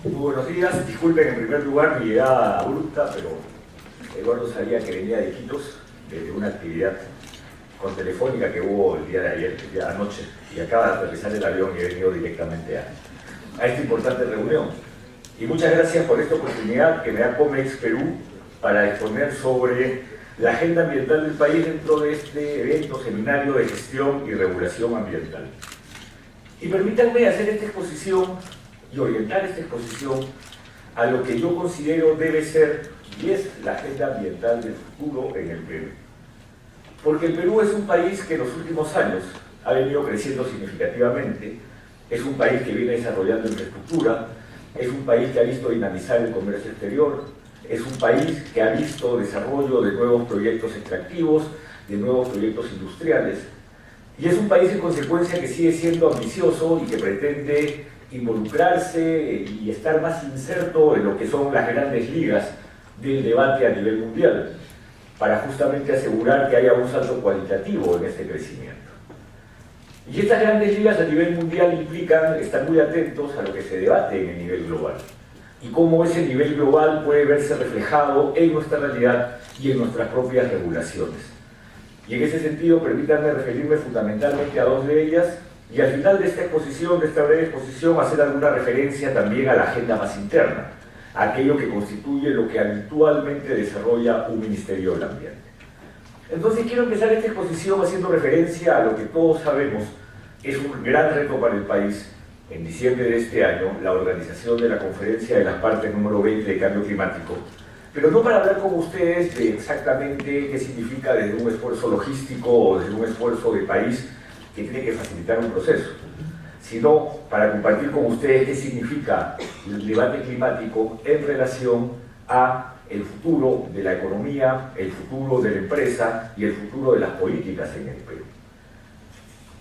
Muy buenos días, disculpen en primer lugar mi llegada abrupta, pero Eduardo sabía que venía de Iquitos, desde una actividad con Telefónica que hubo el día de ayer, el día de anoche, y acaba de aterrizar el avión y he venido directamente a esta importante reunión. Y muchas gracias por esta oportunidad que me da Comex Perú para exponer sobre la agenda ambiental del país dentro de este evento, seminario de gestión y regulación ambiental. Y permítanme hacer esta exposición y orientar esta exposición a lo que yo considero debe ser y es la agenda ambiental del futuro en el Perú. Porque el Perú es un país que en los últimos años ha venido creciendo significativamente, es un país que viene desarrollando infraestructura, es un país que ha visto dinamizar el comercio exterior, es un país que ha visto desarrollo de nuevos proyectos extractivos, de nuevos proyectos industriales, y es un país en consecuencia que sigue siendo ambicioso y que pretende involucrarse y estar más inserto en lo que son las grandes ligas del debate a nivel mundial, para justamente asegurar que haya un salto cualitativo en este crecimiento. Y estas grandes ligas a nivel mundial implican estar muy atentos a lo que se debate en el nivel global y cómo ese nivel global puede verse reflejado en nuestra realidad y en nuestras propias regulaciones. Y en ese sentido, permítanme referirme fundamentalmente a dos de ellas y al final de esta exposición, de esta breve exposición, hacer alguna referencia también a la agenda más interna, a aquello que constituye lo que habitualmente desarrolla un Ministerio del Ambiente. Entonces quiero empezar esta exposición haciendo referencia a lo que todos sabemos es un gran reto para el país. En diciembre de este año, la organización de la Conferencia de las Partes número 20 de Cambio Climático, pero no para hablar con ustedes de exactamente qué significa desde un esfuerzo logístico o desde un esfuerzo de país que tiene que facilitar un proceso, sino para compartir con ustedes qué significa el debate climático en relación a el futuro de la economía, el futuro de la empresa y el futuro de las políticas en el Perú.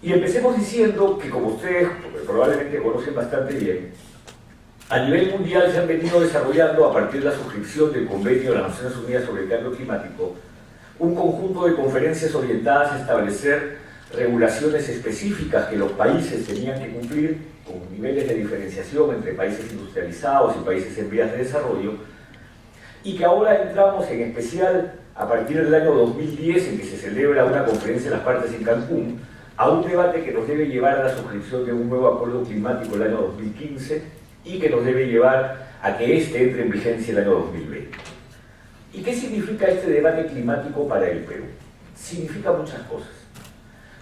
Y empecemos diciendo que, como ustedes probablemente conocen bastante bien, a nivel mundial se han venido desarrollando, a partir de la suscripción del Convenio de las Naciones Unidas sobre el Cambio Climático, un conjunto de conferencias orientadas a establecer regulaciones específicas que los países tenían que cumplir, con niveles de diferenciación entre países industrializados y países en vías de desarrollo, y que ahora entramos en especial a partir del año 2010, en que se celebra una conferencia de las partes en Cancún, a un debate que nos debe llevar a la suscripción de un nuevo acuerdo climático el año 2015 y que nos debe llevar a que este entre en vigencia el año 2020. ¿Y qué significa este debate climático para el Perú? Significa muchas cosas.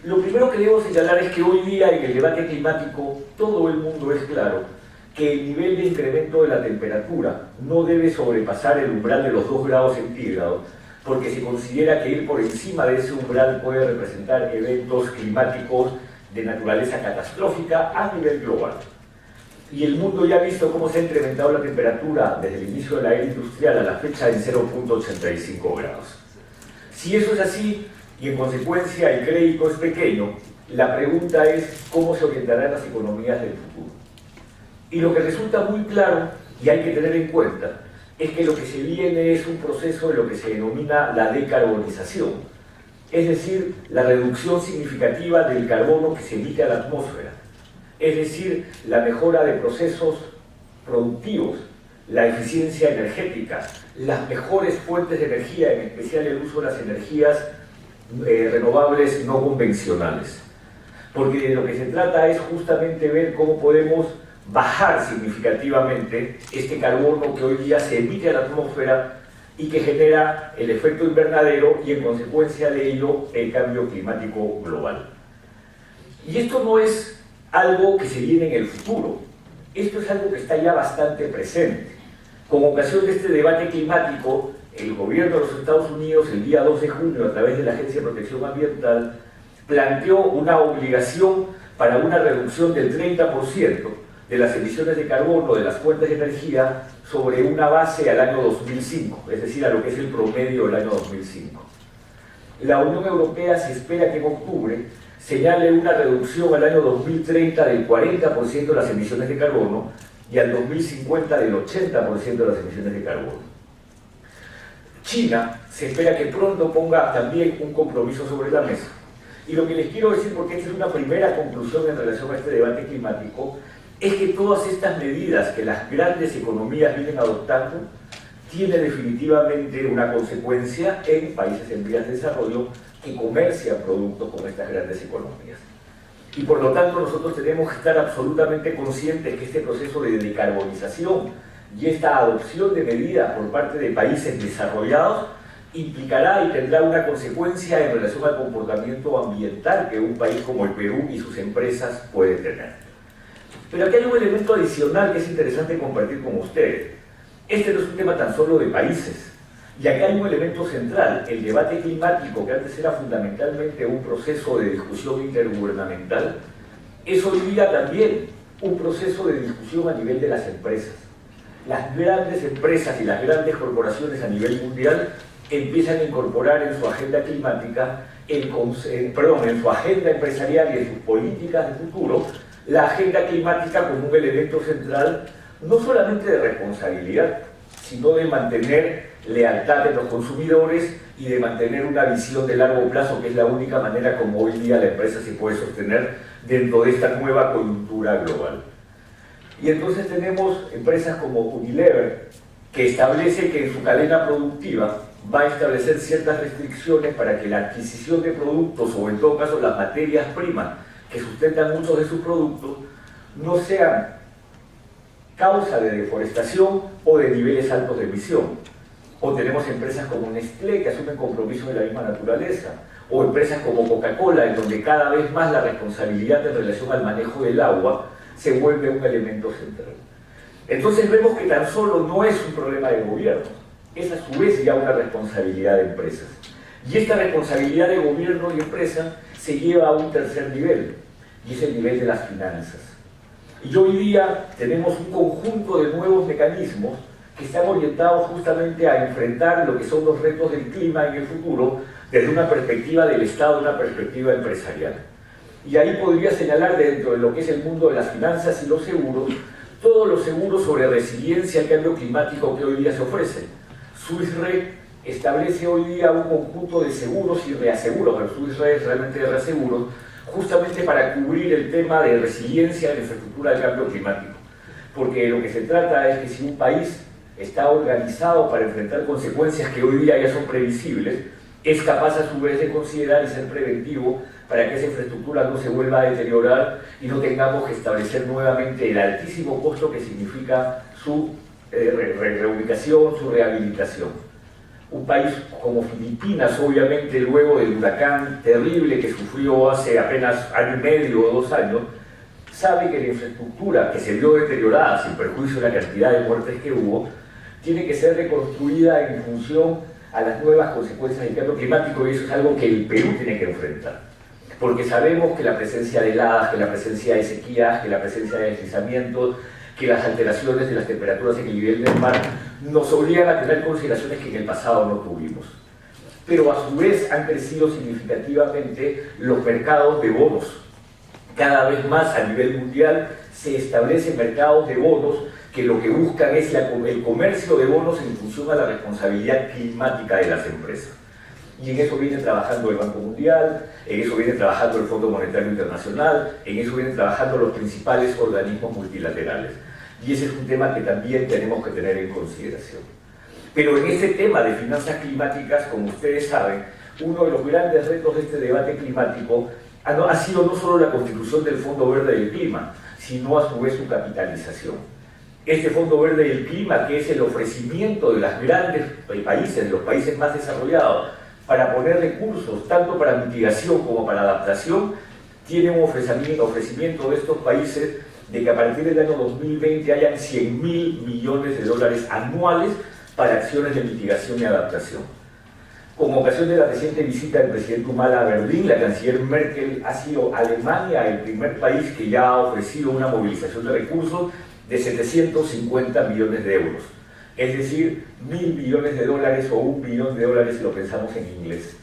Lo primero que debo señalar es que hoy día en el debate climático todo el mundo es claro que el nivel de incremento de la temperatura no debe sobrepasar el umbral de los 2 grados centígrados, porque se considera que ir por encima de ese umbral puede representar eventos climáticos de naturaleza catastrófica a nivel global. Y el mundo ya ha visto cómo se ha incrementado la temperatura desde el inicio de la era industrial a la fecha en 0,85 grados. Si eso es así, y en consecuencia el crédito es pequeño, la pregunta es cómo se orientarán las economías del futuro. Y lo que resulta muy claro, y hay que tener en cuenta, es que lo que se viene es un proceso de lo que se denomina la decarbonización, es decir, la reducción significativa del carbono que se emite a la atmósfera, es decir, la mejora de procesos productivos, la eficiencia energética, las mejores fuentes de energía, en especial el uso de las energías renovables no convencionales. Porque de lo que se trata es justamente ver cómo podemos bajar significativamente este carbono que hoy día se emite a la atmósfera y que genera el efecto invernadero y en consecuencia de ello el cambio climático global. Y esto no es algo que se viene en el futuro, esto es algo que está ya bastante presente. Con ocasión de este debate climático, el gobierno de los Estados Unidos el día 2 de junio a través de la Agencia de Protección Ambiental planteó una obligación para una reducción del 30% de las emisiones de carbono de las fuentes de energía sobre una base al año 2005, es decir, a lo que es el promedio del año 2005. La Unión Europea se espera que en octubre señale una reducción al año 2030 del 40% de las emisiones de carbono y al 2050 del 80% de las emisiones de carbono. China se espera que pronto ponga también un compromiso sobre la mesa. Y lo que les quiero decir, porque esta es una primera conclusión en relación a este debate climático, es que todas estas medidas que las grandes economías vienen adoptando tiene definitivamente una consecuencia en países en vías de desarrollo que comercian productos con estas grandes economías. Y por lo tanto nosotros tenemos que estar absolutamente conscientes que este proceso de decarbonización y esta adopción de medidas por parte de países desarrollados implicará y tendrá una consecuencia en relación al comportamiento ambiental que un país como el Perú y sus empresas puede tener. Pero aquí hay un elemento adicional que es interesante compartir con ustedes. Este no es un tema tan solo de países, y acá hay un elemento central. El debate climático, que antes era fundamentalmente un proceso de discusión intergubernamental, es hoy día también un proceso de discusión a nivel de las empresas. Las grandes empresas y las grandes corporaciones a nivel mundial empiezan a incorporar en su agenda climática, en su agenda empresarial y en sus políticas de futuro, la agenda climática como un elemento central, no solamente de responsabilidad, sino de mantener lealtad de los consumidores y de mantener una visión de largo plazo, que es la única manera como hoy día la empresa se puede sostener dentro de esta nueva coyuntura global. Y entonces tenemos empresas como Unilever, que establece que en su cadena productiva va a establecer ciertas restricciones para que la adquisición de productos, o en todo caso las materias primas que sustentan muchos de sus productos, no sean causa de deforestación o de niveles altos de emisión. O tenemos empresas como Nestlé que asumen compromisos de la misma naturaleza, o empresas como Coca-Cola, en donde cada vez más la responsabilidad en relación al manejo del agua se vuelve un elemento central. Entonces vemos que tan solo no es un problema de gobierno, es a su vez ya una responsabilidad de empresas. Y esta responsabilidad de gobierno y empresa se lleva a un tercer nivel, y es el nivel de las finanzas. Y hoy día tenemos un conjunto de nuevos mecanismos que están orientados justamente a enfrentar lo que son los retos del clima en el futuro desde una perspectiva del Estado, una perspectiva empresarial. Y ahí podría señalar, dentro de lo que es el mundo de las finanzas y los seguros, todos los seguros sobre resiliencia al cambio climático que hoy día se ofrecen. Swiss Re establece hoy día un conjunto de seguros y reaseguros, pero Swiss Re es realmente de reaseguros, justamente para cubrir el tema de resiliencia en la infraestructura del cambio climático. Porque lo que se trata es que si un país está organizado para enfrentar consecuencias que hoy día ya son previsibles, es capaz a su vez de considerar y ser preventivo para que esa infraestructura no se vuelva a deteriorar y no tengamos que establecer nuevamente el altísimo costo que significa su reubicación, su rehabilitación. Un país como Filipinas, obviamente, luego del huracán terrible que sufrió hace apenas año y medio o 2 años, sabe que la infraestructura que se vio deteriorada, sin perjuicio de la cantidad de muertes que hubo, tiene que ser reconstruida en función a las nuevas consecuencias del cambio climático, y eso es algo que el Perú tiene que enfrentar. Porque sabemos que la presencia de heladas, que la presencia de sequías, que la presencia de deslizamientos, que las alteraciones de las temperaturas en el nivel del mar nos obligan a tener consideraciones que en el pasado no tuvimos. Pero a su vez han crecido significativamente los mercados de bonos. Cada vez más a nivel mundial se establecen mercados de bonos que lo que buscan es el comercio de bonos en función a la responsabilidad climática de las empresas. Y en eso viene trabajando el Banco Mundial, en eso viene trabajando el Fondo Monetario Internacional, en eso vienen trabajando los principales organismos multilaterales. Y ese es un tema que también tenemos que tener en consideración. Pero en este tema de finanzas climáticas, como ustedes saben, uno de los grandes retos de este debate climático ha sido no solo la constitución del Fondo Verde del Clima, sino a su vez su capitalización. Este Fondo Verde del Clima, que es el ofrecimiento de los grandes países, de los países más desarrollados, para poner recursos tanto para mitigación como para adaptación, tiene un ofrecimiento de estos países de que a partir del año 2020 hayan 100.000 millones de dólares anuales para acciones de mitigación y adaptación. Con ocasión de la reciente visita del presidente Humala a Berlín, la canciller Merkel ha sido Alemania el primer país que ya ha ofrecido una movilización de recursos de 750 millones de euros. Es decir, 1.000 millones de dólares o 1 billón de dólares si lo pensamos en inglés.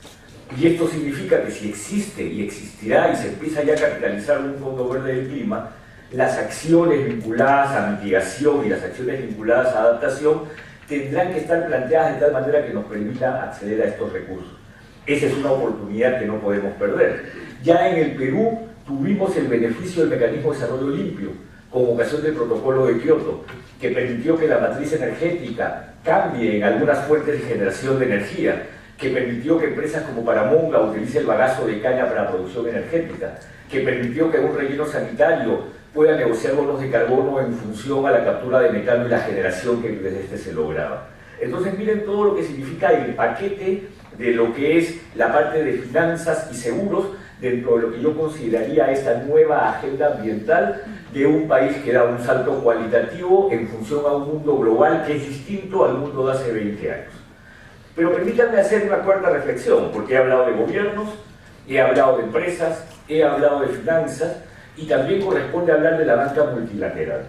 Y esto significa que si existe y existirá y se empieza ya a capitalizar un Fondo Verde del Clima, las acciones vinculadas a mitigación y las acciones vinculadas a adaptación tendrán que estar planteadas de tal manera que nos permita acceder a estos recursos. Esa es una oportunidad que no podemos perder. Ya en el Perú tuvimos el beneficio del mecanismo de desarrollo limpio, con ocasión del protocolo de Kioto, que permitió que la matriz energética cambie en algunas fuentes de generación de energía, que permitió que empresas como Paramonga utilicen el bagazo de caña para la producción energética, que permitió que un relleno sanitario pueda negociar bonos de carbono en función a la captura de metano y la generación que desde este se lograba. Entonces miren todo lo que significa el paquete de lo que es la parte de finanzas y seguros dentro de lo que yo consideraría esta nueva agenda ambiental de un país que da un salto cualitativo en función a un mundo global que es distinto al mundo de hace 20 años. Pero permítanme hacer una cuarta reflexión, porque he hablado de gobiernos, he hablado de empresas, he hablado de finanzas, y también corresponde hablar de la banca multilateral.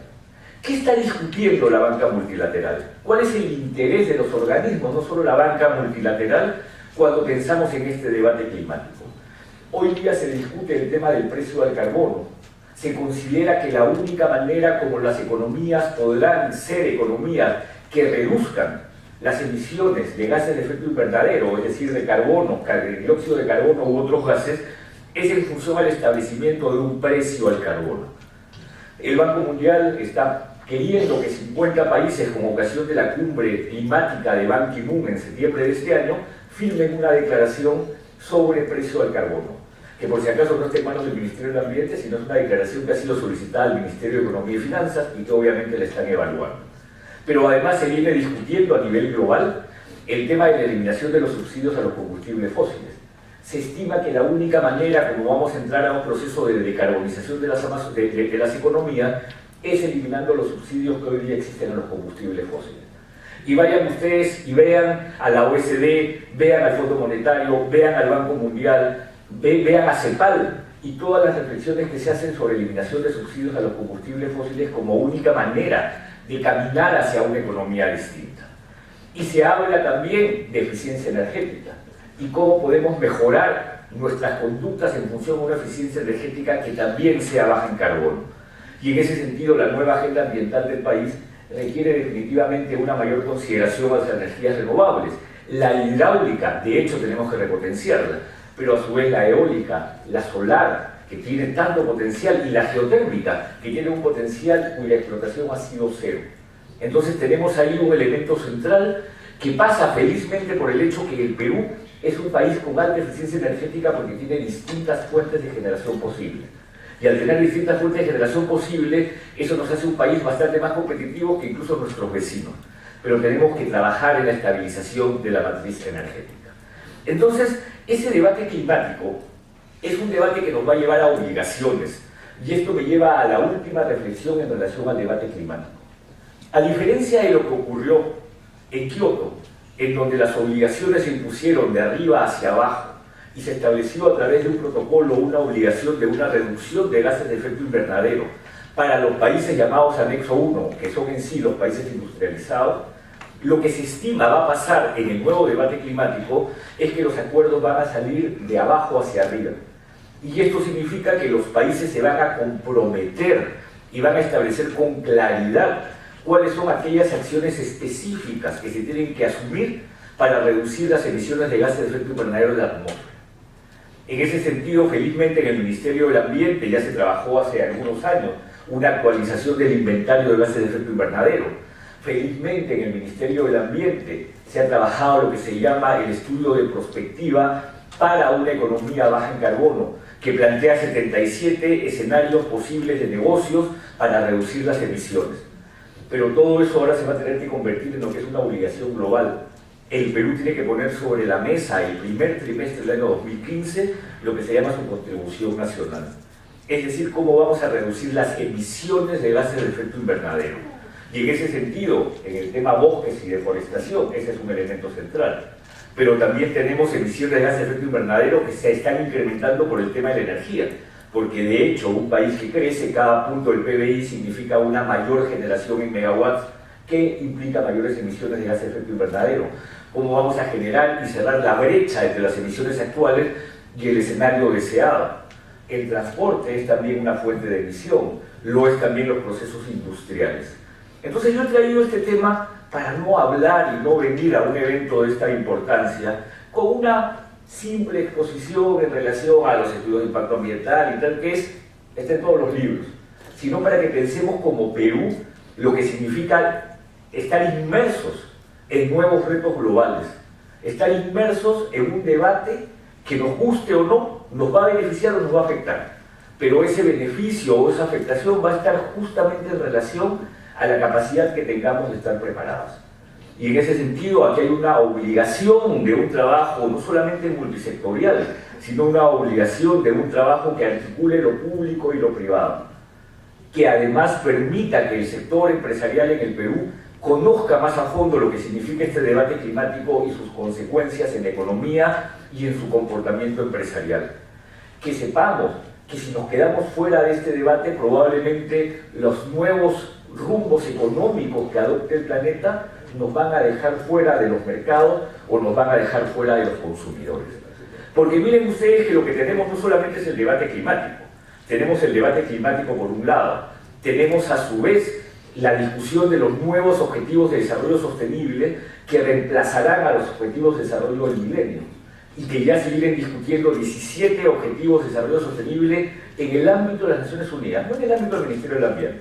¿Qué está discutiendo la banca multilateral? ¿Cuál es el interés de los organismos, no solo la banca multilateral, cuando pensamos en este debate climático? Hoy día se discute el tema del precio del carbono. Se considera que la única manera como las economías podrán ser economías que reduzcan las emisiones de gases de efecto invernadero, es decir, de carbono, de dióxido de carbono u otros gases, es en función al establecimiento de un precio al carbono. El Banco Mundial está queriendo que 50 países, con ocasión de la cumbre climática de Ban Ki-moon en septiembre de este año, firmen una declaración sobre precio al carbono, que por si acaso no está en manos del Ministerio del Ambiente, sino es una declaración que ha sido solicitada al Ministerio de Economía y Finanzas y que obviamente la están evaluando. Pero además se viene discutiendo a nivel global el tema de la eliminación de los subsidios a los combustibles fósiles. Se estima que la única manera como vamos a entrar a un proceso de decarbonización de las economías es eliminando los subsidios que hoy día existen a los combustibles fósiles. Y vayan ustedes y vean a la OECD, vean al Fondo Monetario, vean al Banco Mundial, vean a CEPAL y todas las reflexiones que se hacen sobre eliminación de subsidios a los combustibles fósiles como única manera de caminar hacia una economía distinta. Y se habla también de eficiencia energética y cómo podemos mejorar nuestras conductas en función a una eficiencia energética que también sea baja en carbono. Y en ese sentido, la nueva agenda ambiental del país requiere definitivamente una mayor consideración hacia energías renovables. La hidráulica, de hecho, tenemos que repotenciarla, pero a su vez la eólica, la solar, que tiene tanto potencial, y la geotérmica, que tiene un potencial cuya explotación ha sido cero. Entonces tenemos ahí un elemento central que pasa felizmente por el hecho que el Perú es un país con alta eficiencia energética porque tiene distintas fuentes de generación posibles. Y al tener distintas fuentes de generación posibles, eso nos hace un país bastante más competitivo que incluso nuestros vecinos. Pero tenemos que trabajar en la estabilización de la matriz energética. Entonces, ese debate climático es un debate que nos va a llevar a obligaciones. Y esto me lleva a la última reflexión en relación al debate climático. A diferencia de lo que ocurrió en Kioto, en donde las obligaciones se impusieron de arriba hacia abajo y se estableció a través de un protocolo una obligación de una reducción de gases de efecto invernadero para los países llamados Anexo 1, que son en sí los países industrializados, lo que se estima va a pasar en el nuevo debate climático es que los acuerdos van a salir de abajo hacia arriba. Y esto significa que los países se van a comprometer y van a establecer con claridad cuáles son aquellas acciones específicas que se tienen que asumir para reducir las emisiones de gases de efecto invernadero de la atmósfera. En ese sentido, felizmente en el Ministerio del Ambiente ya se trabajó hace algunos años una actualización del inventario de gases de efecto invernadero. Felizmente en el Ministerio del Ambiente se ha trabajado lo que se llama el estudio de prospectiva para una economía baja en carbono, que plantea 77 escenarios posibles de negocios para reducir las emisiones. Pero todo eso ahora se va a tener que convertir en lo que es una obligación global. El Perú tiene que poner sobre la mesa el primer trimestre del año 2015 lo que se llama su contribución nacional. Es decir, cómo vamos a reducir las emisiones de gases de efecto invernadero. Y en ese sentido, en el tema bosques y deforestación, ese es un elemento central. Pero también tenemos emisiones de gases de efecto invernadero que se están incrementando por el tema de la energía. Porque de hecho, un país que crece, cada punto del PBI significa una mayor generación en megawatts, que implica mayores emisiones de gases de efecto invernadero. ¿Cómo vamos a generar y cerrar la brecha entre las emisiones actuales y el escenario deseado? El transporte es también una fuente de emisión, lo es también los procesos industriales. Entonces yo he traído este tema para no hablar y no venir a un evento de esta importancia con una simple exposición en relación a los estudios de impacto ambiental y tal, que está en todos los libros. sino para que pensemos como Perú lo que significa estar inmersos en nuevos retos globales, estar inmersos en un debate que nos guste o no, nos va a beneficiar o nos va a afectar, pero ese beneficio o esa afectación va a estar justamente en relación a la capacidad que tengamos de estar preparados. Y en ese sentido, aquí hay una obligación de un trabajo no solamente multisectorial, sino una obligación de un trabajo que articule lo público y lo privado, que además permita que el sector empresarial en el Perú conozca más a fondo lo que significa este debate climático y sus consecuencias en la economía y en su comportamiento empresarial. Que sepamos que si nos quedamos fuera de este debate, probablemente los nuevos rumbos económicos que adopte el planeta nos van a dejar fuera de los mercados o nos van a dejar fuera de los consumidores. Porque miren ustedes que lo que tenemos no solamente es el debate climático, tenemos el debate climático por un lado, tenemos a su vez la discusión de los nuevos objetivos de desarrollo sostenible que reemplazarán a los objetivos de desarrollo del milenio y que ya se vienen discutiendo 17 objetivos de desarrollo sostenible en el ámbito de las Naciones Unidas, no en el ámbito del Ministerio del Ambiente,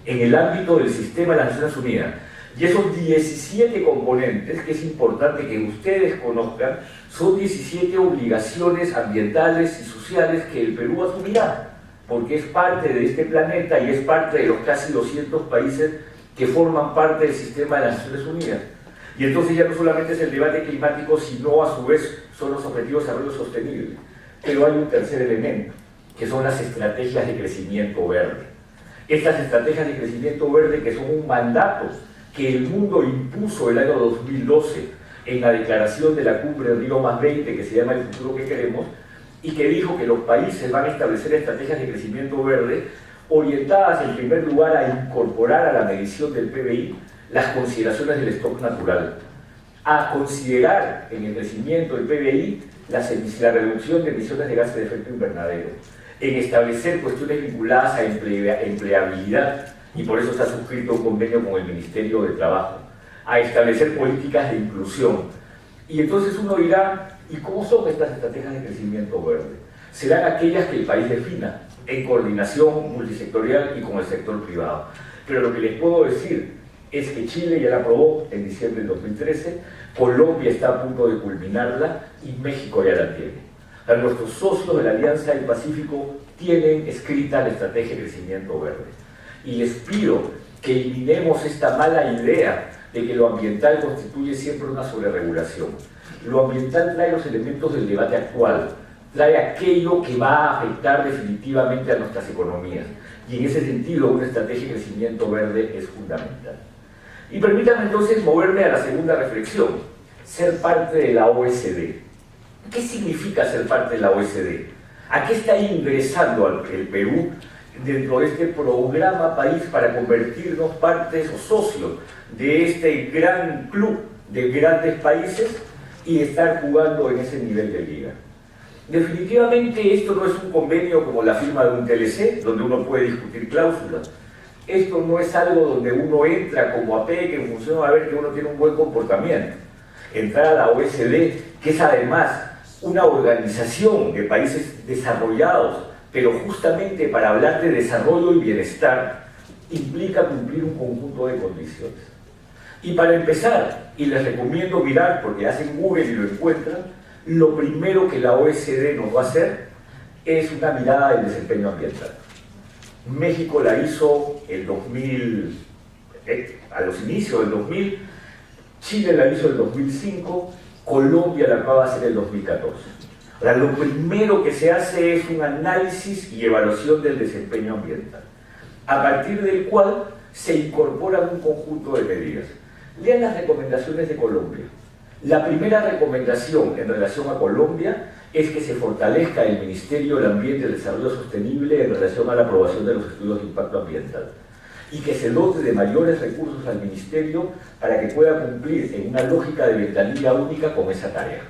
en el ámbito del sistema de las Naciones Unidas. Y esos 17 componentes, que es importante que ustedes conozcan, son 17 obligaciones ambientales y sociales que el Perú asumirá, porque es parte de este planeta y es parte de los casi 200 países que forman parte del sistema de las Naciones Unidas. Y entonces ya no solamente es el debate climático, sino a su vez son los objetivos de desarrollo sostenible. Pero hay un tercer elemento, que son las estrategias de crecimiento verde. Estas estrategias de crecimiento verde, que son un mandato que el mundo impuso el año 2012 en la declaración de la cumbre de Río +20, que se llama El futuro que queremos, y que dijo que los países van a establecer estrategias de crecimiento verde orientadas en primer lugar a incorporar a la medición del PBI las consideraciones del stock natural, a considerar en el crecimiento del PBI la reducción de emisiones de gases de efecto invernadero, en establecer cuestiones vinculadas a empleabilidad, y por eso está suscrito un convenio con el Ministerio de Trabajo, a establecer políticas de inclusión. Y entonces uno dirá, ¿y cómo son estas estrategias de crecimiento verde? Serán aquellas que el país defina, en coordinación multisectorial y con el sector privado. Pero lo que les puedo decir es que Chile ya la aprobó en diciembre del 2013, Colombia está a punto de culminarla y México ya la tiene. O sea, nuestros socios de la Alianza del Pacífico tienen escrita la estrategia de crecimiento verde. Y les pido que eliminemos esta mala idea de que lo ambiental constituye siempre una sobreregulación. Lo ambiental trae los elementos del debate actual, trae aquello que va a afectar definitivamente a nuestras economías. Y en ese sentido, una estrategia de crecimiento verde es fundamental. Y permítanme entonces moverme a la segunda reflexión, ser parte de la OECD. ¿Qué significa ser parte de la OECD? ¿A qué está ingresando el Perú dentro de este programa país para convertirnos partes o socios de este gran club de grandes países y estar jugando en ese nivel de liga? Definitivamente esto no es un convenio como la firma de un TLC, donde uno puede discutir cláusulas. Esto no es algo donde uno entra como APEC en función a ver que uno tiene un buen comportamiento. Entrar a la OECD, que es además una organización de países desarrollados, pero justamente para hablar de desarrollo y bienestar, implica cumplir un conjunto de condiciones. Y para empezar, y les recomiendo mirar, porque hacen Google y lo encuentran, lo primero que la OECD nos va a hacer es una mirada del desempeño ambiental. México la hizo el 2000, a los inicios del 2000, Chile la hizo el 2005, Colombia la acaba de hacer el 2014. Ahora, lo primero que se hace es un análisis y evaluación del desempeño ambiental, a partir del cual se incorporan un conjunto de medidas. Lean las recomendaciones de Colombia. La primera recomendación en relación a Colombia es que se fortalezca el Ministerio del Ambiente y el Desarrollo Sostenible en relación a la aprobación de los estudios de impacto ambiental y que se dote de mayores recursos al Ministerio para que pueda cumplir en una lógica de ventanilla única con esa tarea.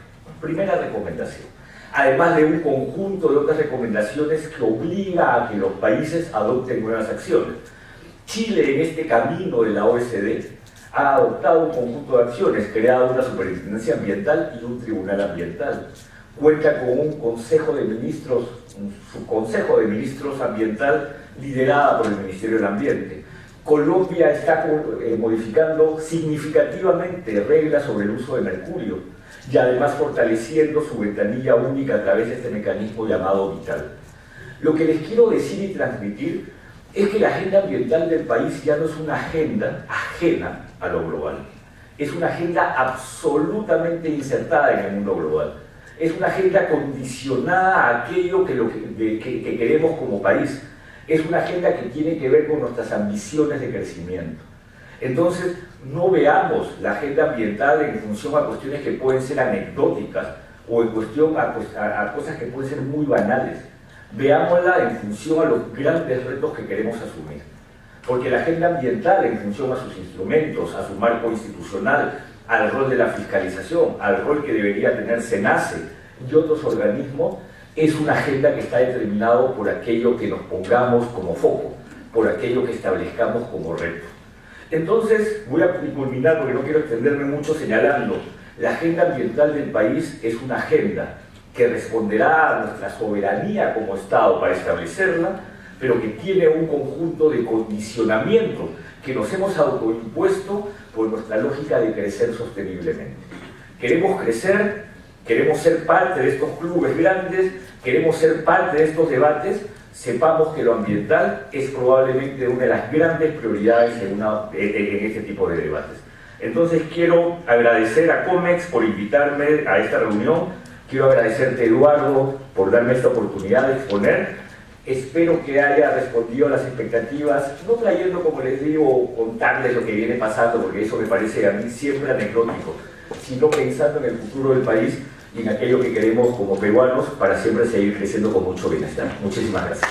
Primera recomendación. Además de un conjunto de otras recomendaciones que obliga a que los países adopten nuevas acciones. Chile, en este camino de la OECD, ha adoptado un conjunto de acciones, creado una superintendencia ambiental y un tribunal ambiental. Cuenta con un consejo de ministros, un subconsejo de ministros ambiental liderada por el Ministerio del Ambiente. Colombia está modificando significativamente reglas sobre el uso de mercurio y además fortaleciendo su ventanilla única a través de este mecanismo llamado Vital. Lo que les quiero decir y transmitir es que la agenda ambiental del país ya no es una agenda ajena a lo global. Es una agenda absolutamente insertada en el mundo global. Es una agenda condicionada a aquello que queremos como país. Es una agenda que tiene que ver con nuestras ambiciones de crecimiento. Entonces, no veamos la agenda ambiental en función a cuestiones que pueden ser anecdóticas o en cuestión a cosas que pueden ser muy banales. Veámosla en función a los grandes retos que queremos asumir. Porque la agenda ambiental, en función a sus instrumentos, a su marco institucional, al rol de la fiscalización, al rol que debería tener SENACE y otros organismos, es una agenda que está determinado por aquello que nos pongamos como foco, por aquello que establezcamos como reto. Entonces, voy a culminar porque no quiero extenderme mucho señalando, la agenda ambiental del país es una agenda que responderá a nuestra soberanía como Estado para establecerla, pero que tiene un conjunto de condicionamientos que nos hemos autoimpuesto por nuestra lógica de crecer sosteniblemente. Queremos crecer, queremos ser parte de estos clubes grandes, queremos ser parte de estos debates, sepamos que lo ambiental es probablemente una de las grandes prioridades en este tipo de debates. Entonces quiero agradecer a COMEX por invitarme a esta reunión, quiero agradecerte, Eduardo, por darme esta oportunidad de exponer. Espero que haya respondido a las expectativas, no trayendo, como les digo, contarles lo que viene pasando, porque eso me parece a mí siempre anecdótico, sino pensando en el futuro del país y en aquello que queremos como peruanos para siempre seguir creciendo con mucho bienestar. Muchísimas gracias.